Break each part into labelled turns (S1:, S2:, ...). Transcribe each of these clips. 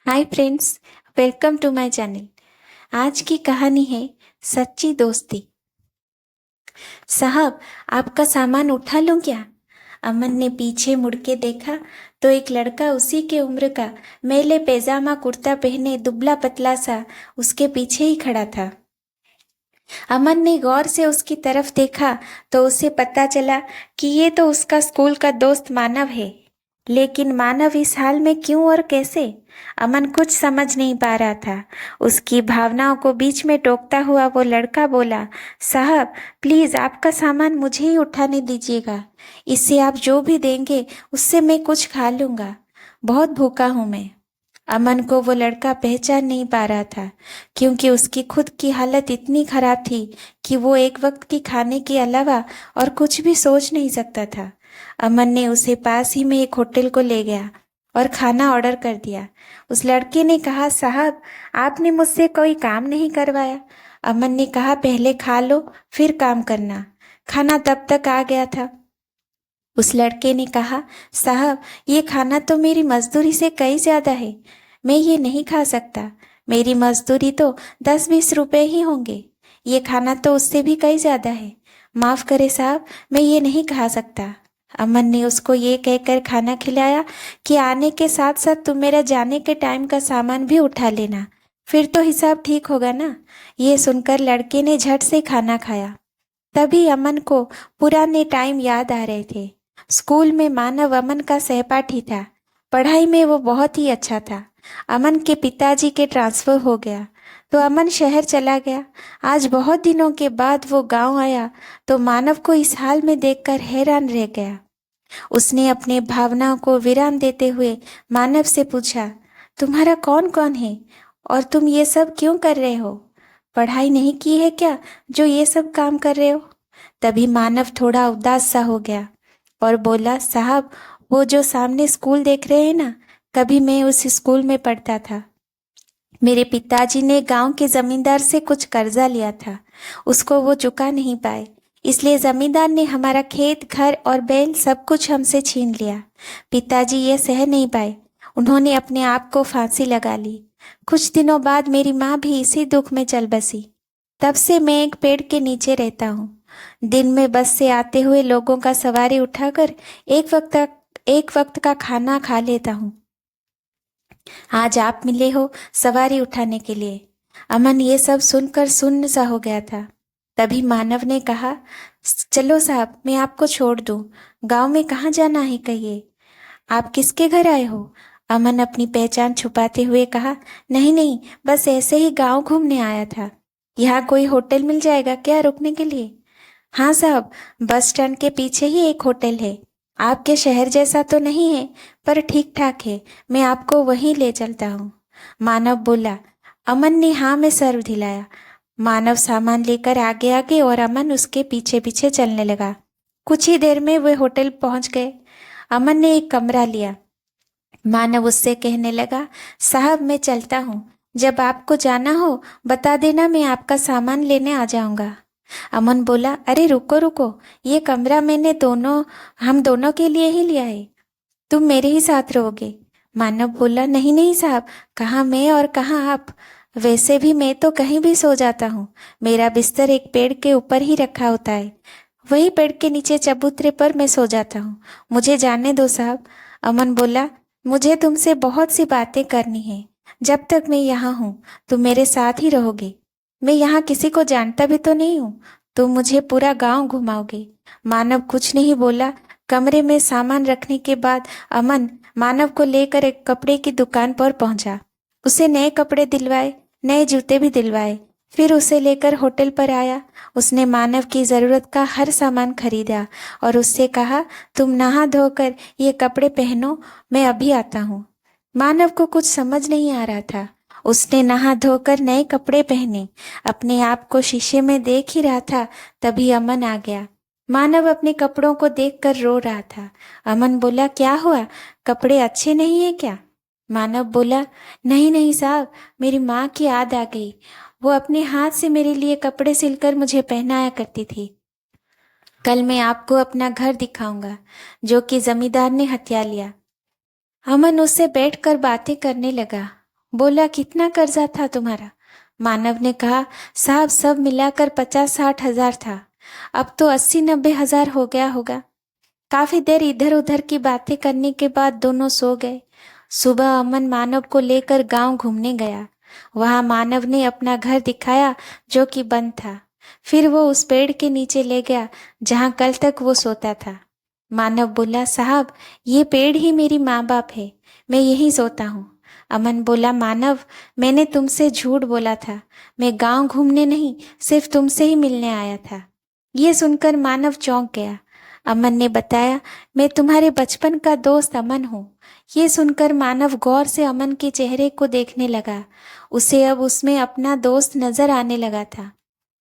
S1: Hi friends, welcome to my channel. आज की कहानी है सच्ची दोस्ती। साहब, आपका सामान उठा लूं क्या? अमन ने पीछे मुड़ के देखा तो एक लड़का उसी के उम्र का मैले पैजामा कुर्ता पहने दुबला पतला सा उसके पीछे ही खड़ा था। अमन ने गौर से उसकी तरफ देखा तो उसे पता चला कि ये तो उसका स्कूल का दोस्त मानव है। लेकिन मानव इस हाल में क्यों और कैसे? अमन कुछ समझ नहीं पा रहा था। उसकी भावनाओं को बीच में टोकता हुआ वो लड़का बोला, साहब प्लीज आपका सामान मुझे ही उठाने दीजिएगा। इससे आप जो भी देंगे उससे मैं कुछ खा लूंगा। बहुत भूखा हूं मैं। अमन को वो लड़का पहचान नहीं पा रहा था, क्योंकि उसकी खुद की हालत इतनी खराब थी कि वो एक वक्त की खाने के अलावा और कुछ भी सोच नहीं सकता था। अमन ने उसे पास ही में एक होटल को ले गया और खाना ऑर्डर कर दिया। उस लड़के ने कहा, साहब आपने मुझसे कोई काम नहीं करवाया। अमन ने कहा, पहले खा लो फिर काम करना। खाना तब तक आ गया था। उस लड़के ने कहा, साहब ये खाना तो मेरी मजदूरी से कई ज्यादा है। मैं ये नहीं खा सकता। मेरी मजदूरी तो 10-20 रुपए ही होंगे। ये खाना तो उससे भी कई ज्यादा है। माफ करे साहब, मैं ये नहीं खा सकता। अमन ने उसको ये कहकर खाना खिलाया कि आने के साथ साथ तुम मेरा जाने के टाइम का सामान भी उठा लेना, फिर तो हिसाब ठीक होगा ना। ये सुनकर लड़के ने झट से खाना खाया। तभी अमन को पुराने टाइम याद आ रहे थे। स्कूल में मानव अमन का सहपाठी था। पढ़ाई में वो बहुत ही अच्छा था। अमन के पिताजी के ट्रांसफर हो गया तो अमन शहर चला गया। आज बहुत दिनों के बाद वो गांव आया तो मानव को इस हाल में देखकर हैरान रह गया। उसने अपने भावनाओं को विराम देते हुए मानव से पूछा, तुम्हारा कौन कौन है और तुम ये सब क्यों कर रहे हो? पढ़ाई नहीं की है क्या जो ये सब काम कर रहे हो? तभी मानव थोड़ा उदास सा हो गया और बोला, साहब वो जो सामने स्कूल देख रहे हैं ना, कभी मैं उस स्कूल में पढ़ता था। मेरे पिताजी ने गांव के जमींदार से कुछ कर्जा लिया था, उसको वो चुका नहीं पाए, इसलिए जमींदार ने हमारा खेत घर और बैल सब कुछ हमसे छीन लिया। पिताजी ये सह नहीं पाए, उन्होंने अपने आप को फांसी लगा ली। कुछ दिनों बाद मेरी माँ भी इसी दुख में चल बसी। तब से मैं एक पेड़ के नीचे रहता हूँ। दिन में बस से आते हुए लोगों का सवारी उठाकर एक वक्त का खाना खा लेता हूँ। आज आप मिले हो सवारी उठाने के लिए। अमन ये सब सुनकर सुन्न सा हो गया था। तभी मानव ने कहा, चलो साहब मैं आपको छोड़ दूं। गांव में कहाँ जाना है कहिए। आप किसके घर आए हो? अमन अपनी पहचान छुपाते हुए कहा, नहीं नहीं, बस ऐसे ही गांव घूमने आया था। यहाँ कोई होटल मिल जाएगा क्या रुकने के लिए? हाँ साहब, बस स्टैंड के पीछे ही एक होटल है। आपके शहर जैसा तो नहीं है, पर ठीक ठाक है। मैं आपको वहीं ले चलता हूँ। मानव बोला। अमन ने हाँ में सर हिलाया। मानव सामान लेकर आगे आगे और अमन उसके पीछे पीछे चलने लगा। कुछ ही देर में वे होटल पहुंच गए। अमन ने एक कमरा लिया। मानव उससे कहने लगा, साहब मैं चलता हूँ, जब आपको जाना हो बता देना, मैं आपका सामान लेने आ जाऊंगा। अमन बोला, अरे रुको रुको, ये कमरा हम दोनों के लिए ही लिया है। तुम मेरे ही साथ रहोगे। मानव बोला, नहीं नहीं साहब, कहाँ मैं और कहाँ आप। वैसे भी मैं तो कहीं भी सो जाता हूँ। मेरा बिस्तर एक पेड़ के ऊपर ही रखा होता है। वही पेड़ के नीचे चबूतरे पर मैं सो जाता हूँ। मुझे जाने दो साहब। अमन बोला, मुझे तुमसे बहुत सी बातें करनी है। जब तक मैं यहाँ हूँ तुम मेरे साथ ही रहोगे। मैं यहाँ किसी को जानता भी तो नहीं हूँ। तुम मुझे पूरा गांव घुमाओगे। मानव कुछ नहीं बोला। कमरे में सामान रखने के बाद अमन मानव को लेकर एक कपड़े की दुकान पर पहुंचा। उसे नए कपड़े दिलवाए, नए जूते भी दिलवाए। फिर उसे लेकर होटल पर आया। उसने मानव की जरूरत का हर सामान खरीदा और उससे कहा, तुम नहा धोकर ये कपड़े पहनो, मैं अभी आता हूँ। मानव को कुछ समझ नहीं आ रहा था। उसने नहा धोकर नए कपड़े पहने, अपने आप को शीशे में देख ही रहा था। तभी अमन आ गया। मानव अपने कपड़ों को देखकर रो रहा था। अमन बोला, क्या हुआ, कपड़े अच्छे नहीं है क्या? मानव बोला, नहीं नहीं साहब, मेरी माँ की याद आ गई। वो अपने हाथ से मेरे लिए कपड़े सिलकर मुझे पहनाया करती थी। कल मैं आपको अपना घर दिखाऊंगा जो कि जमींदार ने हथिया लिया। अमन उससे बैठकर बातें करने लगा। बोला कितना कर्जा था तुम्हारा? मानव ने कहा साहब सब मिलाकर 50-60 हजार था, अब तो 80-90 हजार हो गया होगा। काफी देर इधर उधर की बातें करने के बाद दोनों सो गए। सुबह अमन मानव को लेकर गांव घूमने गया। वहां मानव ने अपना घर दिखाया जो कि बंद था। फिर वो उस पेड़ के नीचे ले गया जहां कल तक वो सोता था। मानव बोला साहब ये पेड़ ही मेरी माँ बाप है, मैं यहीं सोता हूँ। अमन बोला मानव मैंने तुमसे झूठ बोला था, मैं गांव घूमने नहीं सिर्फ तुमसे ही मिलने आया था। ये सुनकर मानव चौंक गया। अमन ने बताया मैं तुम्हारे बचपन का दोस्त अमन हूँ। ये सुनकर मानव गौर से अमन के चेहरे को देखने लगा। उसे अब उसमें अपना दोस्त नजर आने लगा था।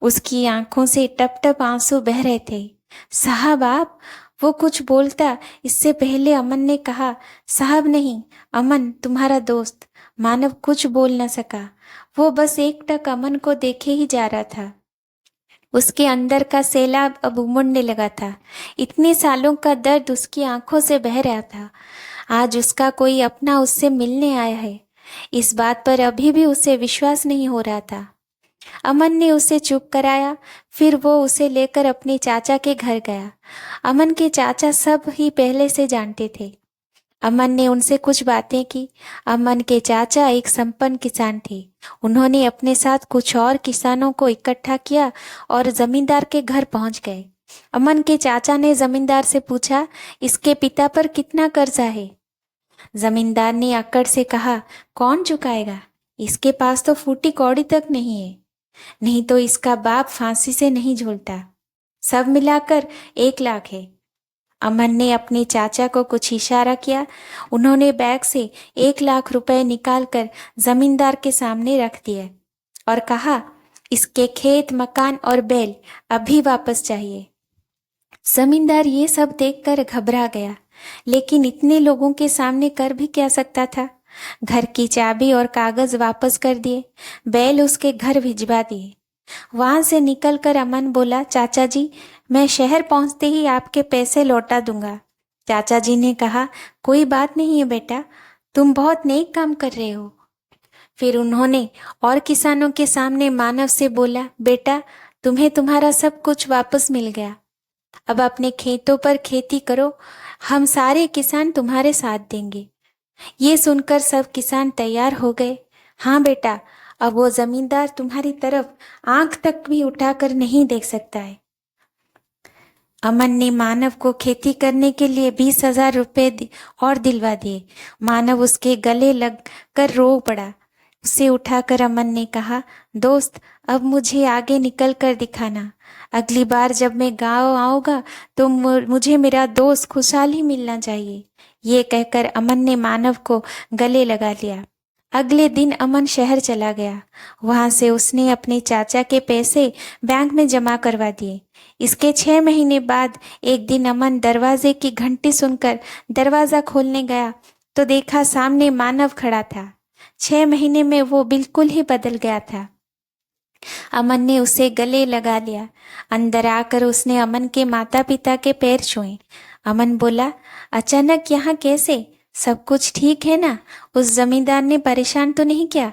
S1: उसकी आंखों से टप टप आंसू बह रहे थे। साहब आप, वो कुछ बोलता इससे पहले अमन ने कहा साहब नहीं, अमन तुम्हारा दोस्त। मानव कुछ बोल न सका। वो बस एकटक अमन को देखे ही जा रहा था। उसके अंदर का सैलाब अब उमड़ने लगा था। इतने सालों का दर्द उसकी आंखों से बह रहा था। आज उसका कोई अपना उससे मिलने आया है, इस बात पर अभी भी उसे विश्वास नहीं हो रहा था। अमन ने उसे चुप कराया। फिर वो उसे लेकर अपने चाचा के घर गया। अमन के चाचा सब ही पहले से जानते थे। अमन ने उनसे कुछ बातें की। अमन के चाचा एक संपन्न किसान थे। उन्होंने अपने साथ कुछ और किसानों को इकट्ठा किया और जमींदार के घर पहुंच गए। अमन के चाचा ने जमींदार से पूछा इसके पिता पर कितना कर्जा है? जमींदार ने अक्कड़ से कहा कौन चुकाएगा, इसके पास तो फूटी कौड़ी तक नहीं है, नहीं तो इसका बाप फांसी से नहीं झूलता। सब मिलाकर 1 लाख है। अमन ने अपने चाचा को कुछ इशारा किया। उन्होंने बैग से 1 लाख रुपए निकालकर जमींदार के सामने रख दिए और कहा इसके खेत मकान और बैल अभी वापस चाहिए। जमींदार ये सब देखकर घबरा गया, लेकिन इतने लोगों के सामने कर भी क्या सकता था। घर की चाबी और कागज वापस कर दिए, बैल उसके घर भिजवा दिए। वहां से निकलकर अमन बोला चाचा जी मैं शहर पहुंचते ही आपके पैसे लौटा दूंगा। चाचा जी ने कहा कोई बात नहीं है बेटा, तुम बहुत नेक काम कर रहे हो। फिर उन्होंने और किसानों के सामने मानव से बोला बेटा तुम्हें तुम्हारा सब कुछ वापस मिल गया, अब अपने खेतों पर खेती करो, हम सारे किसान तुम्हारे साथ देंगे। ये सुनकर सब किसान तैयार हो गए। हाँ बेटा, अब वो जमींदार तुम्हारी तरफ आंख तक भी उठाकर नहीं देख सकता है। अमन ने मानव को खेती करने के लिए 20,000 रुपए और दिलवा दिए। मानव उसके गले लग कर रो पड़ा। उसे उठाकर अमन ने कहा दोस्त अब मुझे आगे निकल कर दिखाना, अगली बार जब मैं गांव आऊंगा तो मुझे मेरा दोस्त खुशहाल ही मिलना चाहिए। ये कहकर अमन ने मानव को गले लगा लिया। अगले दिन अमन शहर चला गया। वहां से उसने अपने चाचा के पैसे बैंक में जमा करवा दिए। इसके 6 महीने बाद एक दिन अमन दरवाजे की घंटी सुनकर दरवाजा खोलने गया तो देखा सामने मानव खड़ा था। 6 महीने में वो बिल्कुल ही बदल गया था। अमन ने उसे गले लगा लिया। अंदर आकर उसने अमन के माता पिता के पैर छुए। अमन बोला अचानक यहाँ कैसे, सब कुछ ठीक है ना? उस जमींदार ने परेशान तो नहीं किया?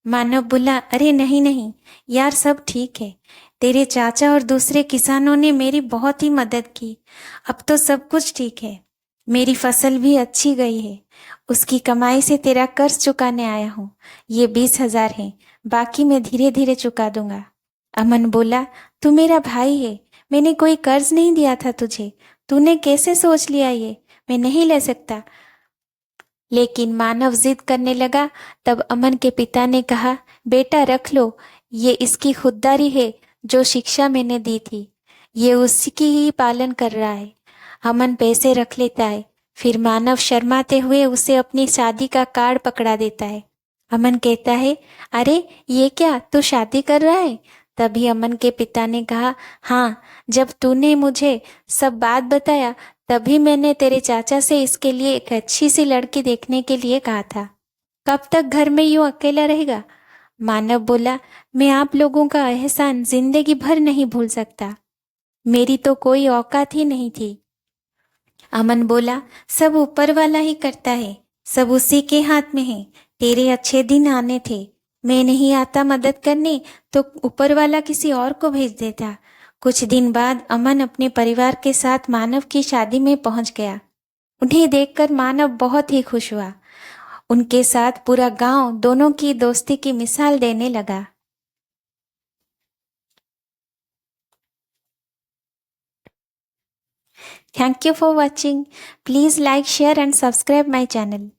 S1: मानव बोला अरे नहीं नहीं यार, सब ठीक है। तेरे चाचा और दूसरे किसानों ने मेरी बहुत ही मदद की, अब तो सब कुछ ठीक है। मेरी फसल भी अच्छी गई है, उसकी कमाई से तेरा कर्ज चुकाने आया हूँ। ये 20,000 है, बाकी मैं धीरे धीरे चुका दूंगा। अमन बोला तू मेरा भाई है, मैंने कोई कर्ज नहीं दिया था तुझे, तूने कैसे सोच लिया ये, मैं नहीं ले सकता। लेकिन मानव जिद करने लगा। तब अमन के पिता ने कहा बेटा रख लो, ये इसकी खुददारी है, जो शिक्षा मैंने दी थी ये उसकी ही पालन कर रहा है। अमन पैसे रख लेता है, फिर मानव शर्माते हुए उसे अपनी शादी का कार्ड पकड़ा देता है। अमन कहता है अरे ये क्या, तू शादी कर रहा है? तभी अमन के पिता ने कहा हाँ, जब तूने मुझे सब बात बताया तभी मैंने तेरे चाचा से इसके लिए एक अच्छी सी लड़की देखने के लिए कहा था। कब तक घर में यूं अकेला रहेगा? मानव बोला मैं आप लोगों का एहसान जिंदगी भर नहीं भूल सकता, मेरी तो कोई औकात ही नहीं थी। अमन बोला सब ऊपर वाला ही करता है, सब उसी के हाथ में है, तेरे अच्छे दिन आने थे। मैं नहीं आता मदद करने तो ऊपर वाला किसी और को भेज देता। कुछ दिन बाद अमन अपने परिवार के साथ मानव की शादी में पहुंच गया। उन्हें देखकर मानव बहुत ही खुश हुआ। उनके साथ पूरा गांव दोनों की दोस्ती की मिसाल देने लगा। Thank you for watching. Please like, share and subscribe my channel.